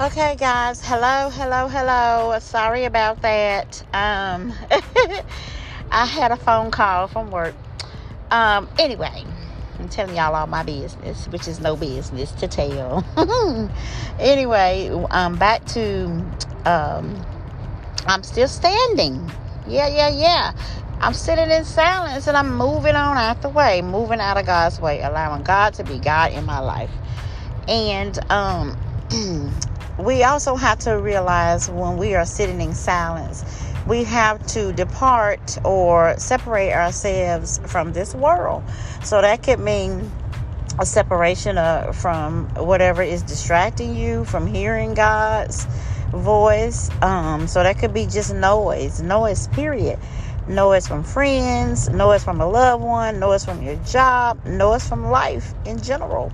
Okay, guys. Hello. Sorry about that. I had a phone call from work. Anyway, I'm telling y'all all my business, which is no business to tell. Anyway, back to, um, I'm still standing. Yeah. I'm sitting in silence and I'm moving on out the way, moving out of God's way, allowing God to be God in my life. And we also have to realize when we are sitting in silence, we have to depart or separate ourselves from this world. So that could mean a separation from whatever is distracting you from hearing God's voice. So that could be just noise, period. Noise from friends, noise from a loved one, noise from your job, noise from life in general.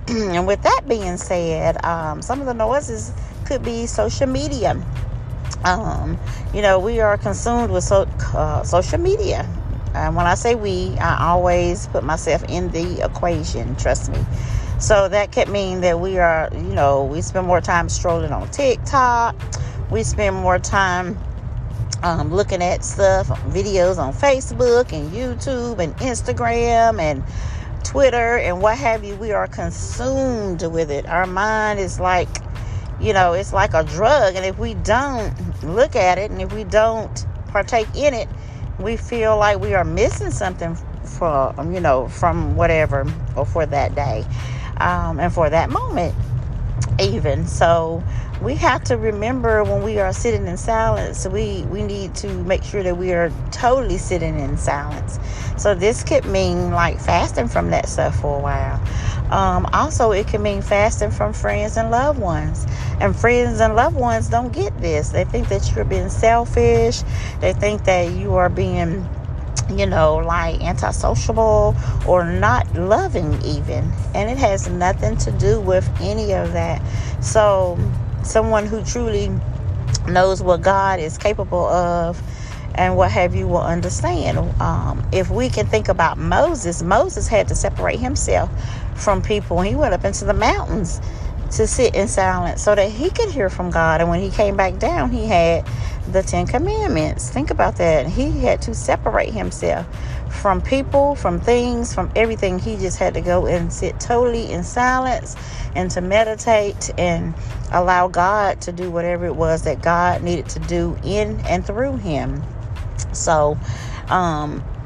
And with that being said, some of the noises could be social media. We are consumed with social media. And when I say we, I always put myself in the equation, trust me. So that could mean that we spend more time strolling on TikTok. We spend more time looking at videos on Facebook and YouTube and Instagram and Twitter and what have you. We are consumed with it. Our mind is like, it's like a drug. And if we don't look at it and if we don't partake in it, we feel like we are missing something from whatever or for that day and for that moment even. So we have to remember when we are sitting in silence, we need to make sure that we are totally sitting in silence. So this could mean like fasting from that stuff for a while. Also, it can mean fasting from friends and loved ones. And friends and loved ones don't get this. They think that you're being selfish. They think that you are being like antisociable or not loving even. And it has nothing to do with any of that. So someone who truly knows what God is capable of and what have you will understand. If we can think about Moses had to separate himself from people. He went up into the mountains to sit in silence so that he could hear from God. And when he came back down, he had the 10 Commandments. Think about that. He had to separate himself from people, from things, from everything. He just had to go and sit totally in silence and to meditate and allow God to do whatever it was that God needed to do in and through him. So,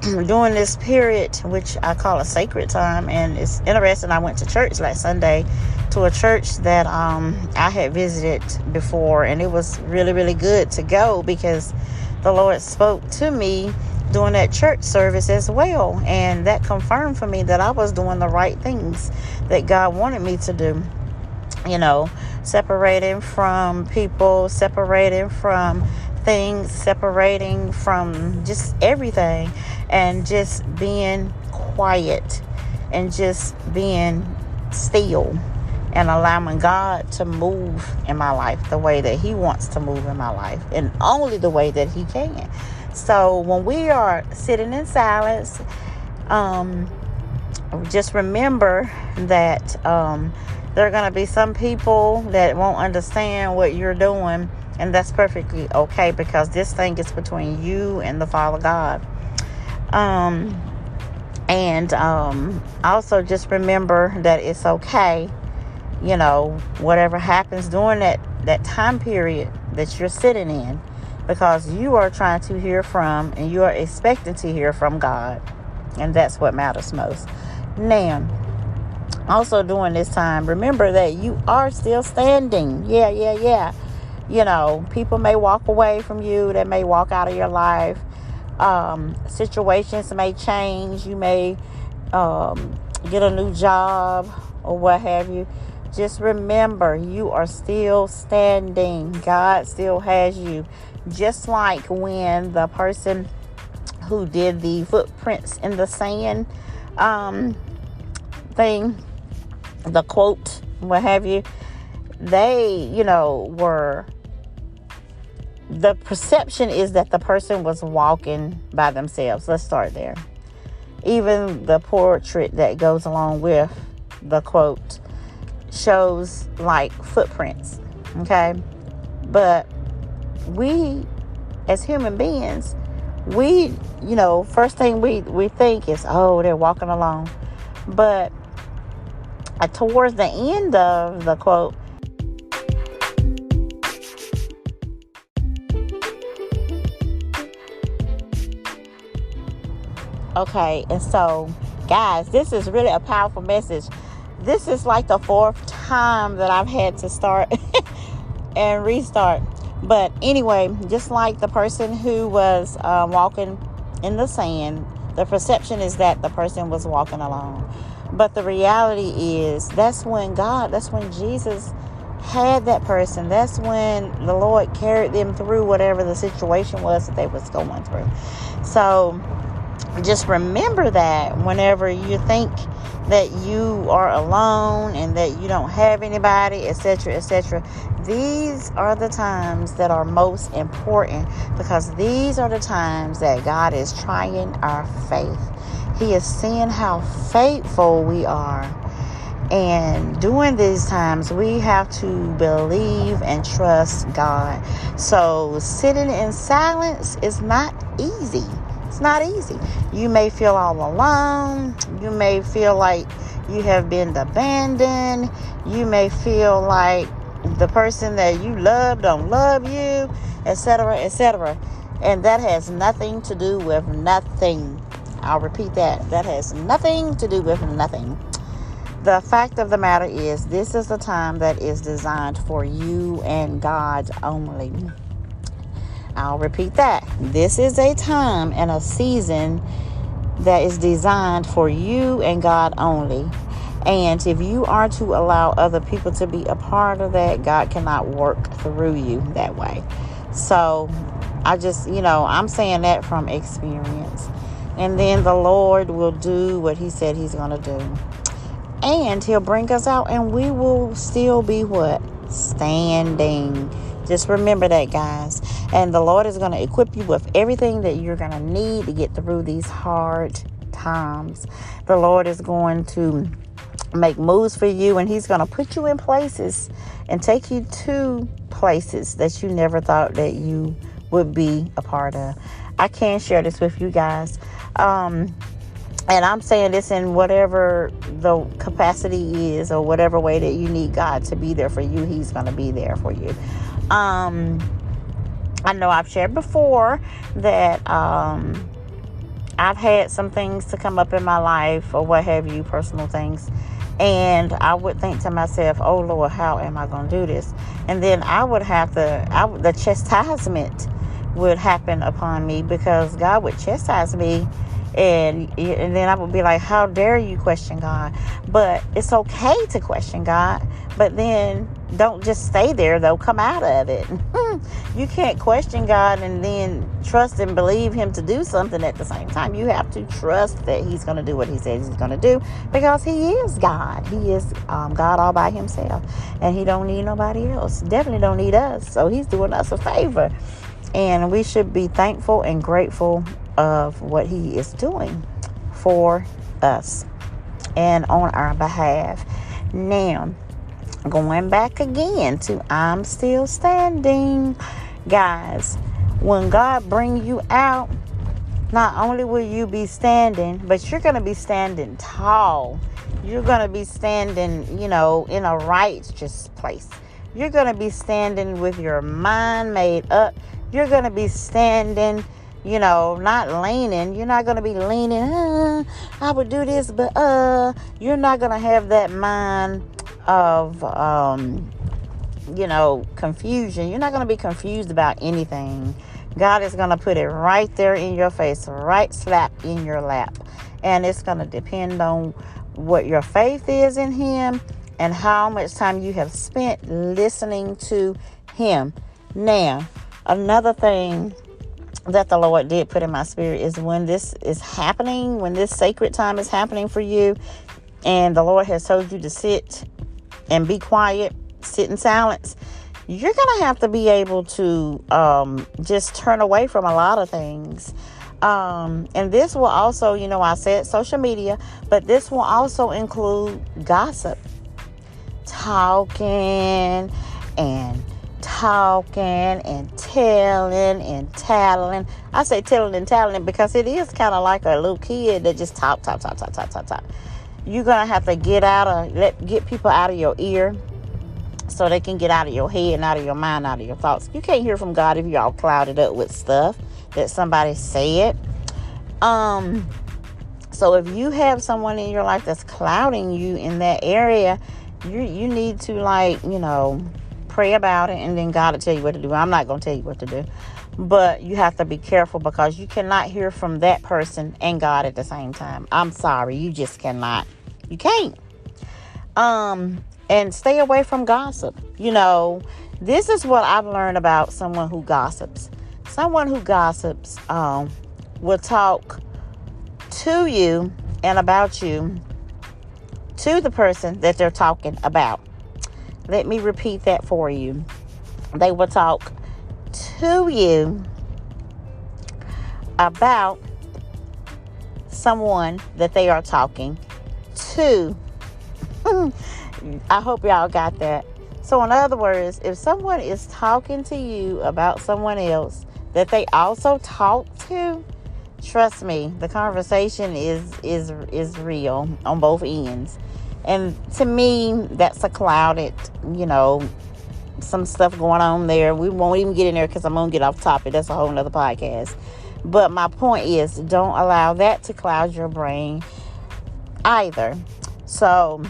during this period, which I call a sacred time, and it's interesting, I went to church last Sunday, to a church that I had visited before, and it was really, really good to go because the Lord spoke to me during that church service as well, and that confirmed for me that I was doing the right things that God wanted me to do. Separating from people, separating from things, separating from just everything, and just being quiet and just being still and allowing God to move in my life the way that he wants to move in my life and only the way that he can. So when we are sitting in silence, just remember that there are going to be some people that won't understand what you're doing, and that's perfectly okay because this thing is between you and the Father God. And also just remember that it's okay, whatever happens during that time period that you're sitting in, because you are trying to hear from and you are expecting to hear from God. And that's what matters most. Now, also during this time, remember that you are still standing. Yeah. People may walk away from you. They may walk out of your life. Situations may change. You may get a new job or what have you. Just remember, you are still standing. God still has you. Just like when the person who did the footprints in the sand thing, the quote, what have you, they, were, the perception is that the person was walking by themselves. Let's start there. Even the portrait that goes along with the quote shows like footprints, okay? But we, as human beings, we, first thing we think is, oh, they're walking along. But towards the end of the quote, okay, and so, guys, this is really a powerful message. This is like the fourth time that I've had to start and restart. But anyway, just like the person who was walking in the sand, the perception is that the person was walking alone. But the reality is that's when Jesus had that person. That's when the Lord carried them through whatever the situation was that they was going through. So just remember that whenever you think that you are alone and that you don't have anybody, etc., etc., these are the times that are most important, because these are the times that God is trying our faith. He is seeing how faithful we are. And during these times, we have to believe and trust God. So sitting in silence is not easy. It's not easy. You may feel all alone. You may feel like you have been abandoned. You may feel like the person that you love don't love you, etc., etc. And that has nothing to do with nothing. I'll repeat that. That has nothing to do with nothing. The fact of the matter is, this is a time that is designed for you and God only. I'll repeat that. This is a time and a season that is designed for you and God only. And if you are to allow other people to be a part of that, God cannot work through you that way. So I just, I'm saying that from experience. And then the Lord will do what he said he's going to do. And he'll bring us out, and we will still be what? Standing. Just remember that, guys. And the Lord is going to equip you with everything that you're going to need to get through these hard times. The Lord is going to make moves for you, and he's going to put you in places and take you to places that you never thought that you would be a part of. I can't share this with you guys. And I'm saying this in whatever the capacity is, or whatever way that you need God to be there for you, he's going to be there for you. I know I've shared before that I've had some things to come up in my life, or what have you, personal things. And I would think to myself, oh, Lord, how am I going to do this? And then the chastisement would happen upon me, because God would chastise me. And then I would be like, how dare you question God? But it's okay to question God. But then don't just stay there, though. Come out of it. You can't question God and then trust and believe him to do something at the same time. You have to trust that he's going to do what he says he's going to do, because he is God. He is God all by himself. And he don't need nobody else. Definitely don't need us. So he's doing us a favor. And we should be thankful and grateful of what he is doing for us and on our behalf. Now, going back again to I'm still standing. Guys, when God brings you out, not only will you be standing, but you're going to be standing tall. You're going to be standing, in a righteous place. You're going to be standing with your mind made up. You're going to be standing, not leaning. You're not going to be leaning, I would do this, but you're not going to have that mind of, confusion. You're not going to be confused about anything. God is going to put it right there in your face, right slap in your lap. And it's going to depend on what your faith is in him and how much time you have spent listening to him. Now, another thing that the Lord did put in my spirit is when this is happening, when this sacred time is happening for you, and the Lord has told you to sit and be quiet, sit in silence, you're going to have to be able to just turn away from a lot of things. And this will also, I said social media, but this will also include gossip. talking and talking and telling and tattling. I say telling and tattling because it is kind of like a little kid that just talk. You're gonna have to get people out of your ear so they can get out of your head and out of your mind, out of your thoughts. You can't hear from God if you're all clouded up with stuff that somebody said. So if you have someone in your life that's clouding you in that area, you need to pray about it, and then God will tell you what to do. I'm not going to tell you what to do, but you have to be careful because you cannot hear from that person and God at the same time. I'm sorry, you just cannot. You can't. And stay away from gossip. This is what I've learned about someone who gossips. Someone who gossips will talk to you and about you to the person that they're talking about. Let me repeat that for you. They will talk to you about someone that they are talking to. I hope y'all got that. So in other words, if someone is talking to you about someone else that they also talk to, trust me, the conversation is real on both ends. And to me, that's a clouded, some stuff going on there. We won't even get in there because I'm going to get off topic. That's a whole nother podcast. But my point is, don't allow that to cloud your brain either. So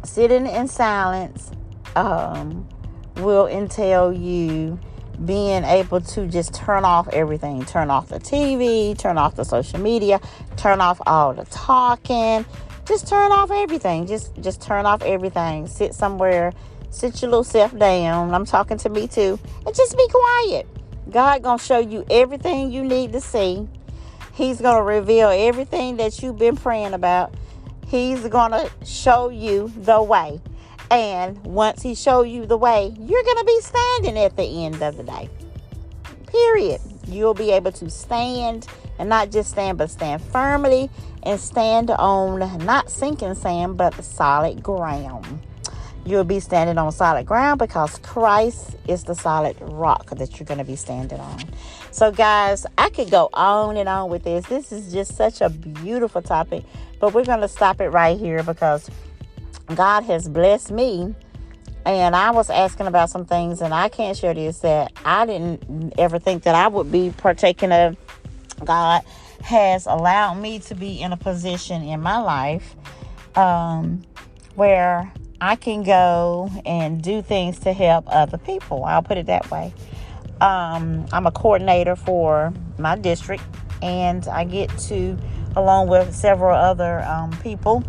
sitting in silence will entail you being able to just turn off everything. Turn off the TV, turn off the social media, turn off all the talking. Just turn off everything. Just turn off everything. Sit somewhere. Sit your little self down. I'm talking to me too. And just be quiet. God gonna show you everything you need to see. He's gonna reveal everything that you've been praying about. He's gonna show you the way. And once he show you the way, you're gonna be standing at the end of the day. Period. You'll be able to stand, and not just stand, but stand firmly and stand on not sinking sand, but solid ground. You'll be standing on solid ground because Christ is the solid rock that you're going to be standing on. So guys, I could go on and on with this. This is just such a beautiful topic, but we're going to stop it right here because God has blessed me. And I was asking about some things, and I can't share this, that I didn't ever think that I would be partaking of. God has allowed me to be in a position in my life where I can go and do things to help other people. I'll put it that way. I'm a coordinator for my district, and I get to, along with several other people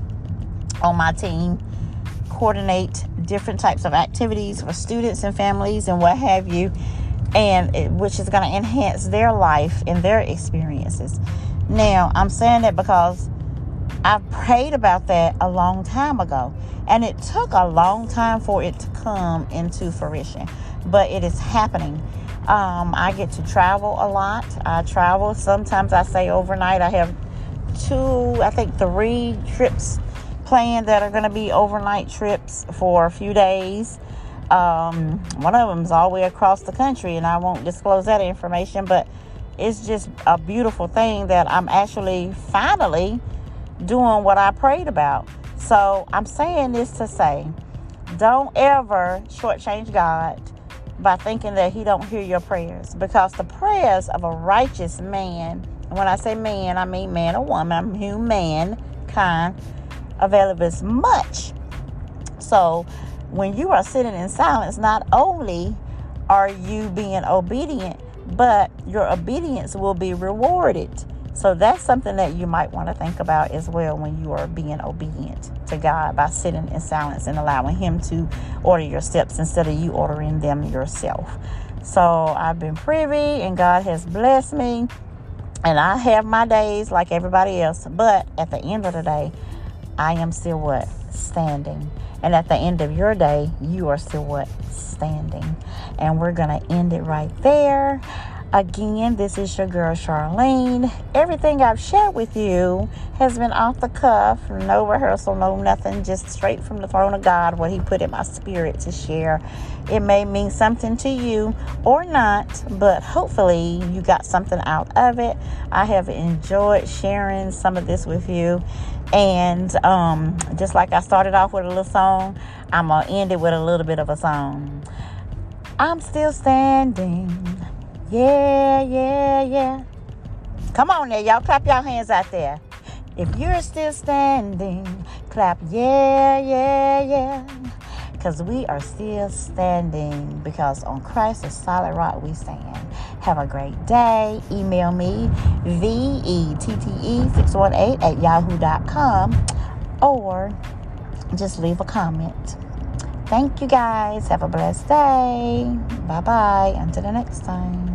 on my team, coordinate different types of activities for students and families and what have you, and which is going to enhance their life and their experiences. Now, I'm saying that because I prayed about that a long time ago, and it took a long time for it to come into fruition, but it is happening. I get to travel a lot. I travel. Sometimes I stay overnight. I have 3 trips planned that are going to be overnight trips for a few days. One of them is all the way across the country, and I won't disclose that information, but it's just a beautiful thing that I'm actually finally doing what I prayed about. So I'm saying this to say, don't ever shortchange God by thinking that he don't hear your prayers, because the prayers of a righteous man, and when I say man, I mean man or woman, I'm humankind, availeth much. So when you are sitting in silence, not only are you being obedient, but your obedience will be rewarded. So that's something that you might want to think about as well when you are being obedient to God, by sitting in silence and allowing him to order your steps instead of you ordering them yourself. So I've been privy, and God has blessed me, and I have my days like everybody else, but at the end of the day, I am still what? Standing. And at the end of your day, you are still what? Standing. And we're going to end it right there. Again, this is your girl Charlene. Everything I've shared with you has been off the cuff, no rehearsal, no nothing, just straight from the throne of God, what He put in my spirit to share. It may mean something to you or not, but hopefully you got something out of it. I have enjoyed sharing some of this with you. And just like I started off with a little song, I'm going to end it with a little bit of a song. I'm still standing. Yeah, yeah, yeah. Come on there, y'all. Clap your hands out there. If you're still standing, clap, yeah, yeah, yeah. Because we are still standing, because on Christ, the solid rock, we stand. Have a great day. Email me, vette618@yahoo.com, or just leave a comment. Thank you, guys. Have a blessed day. Bye-bye. Until the next time.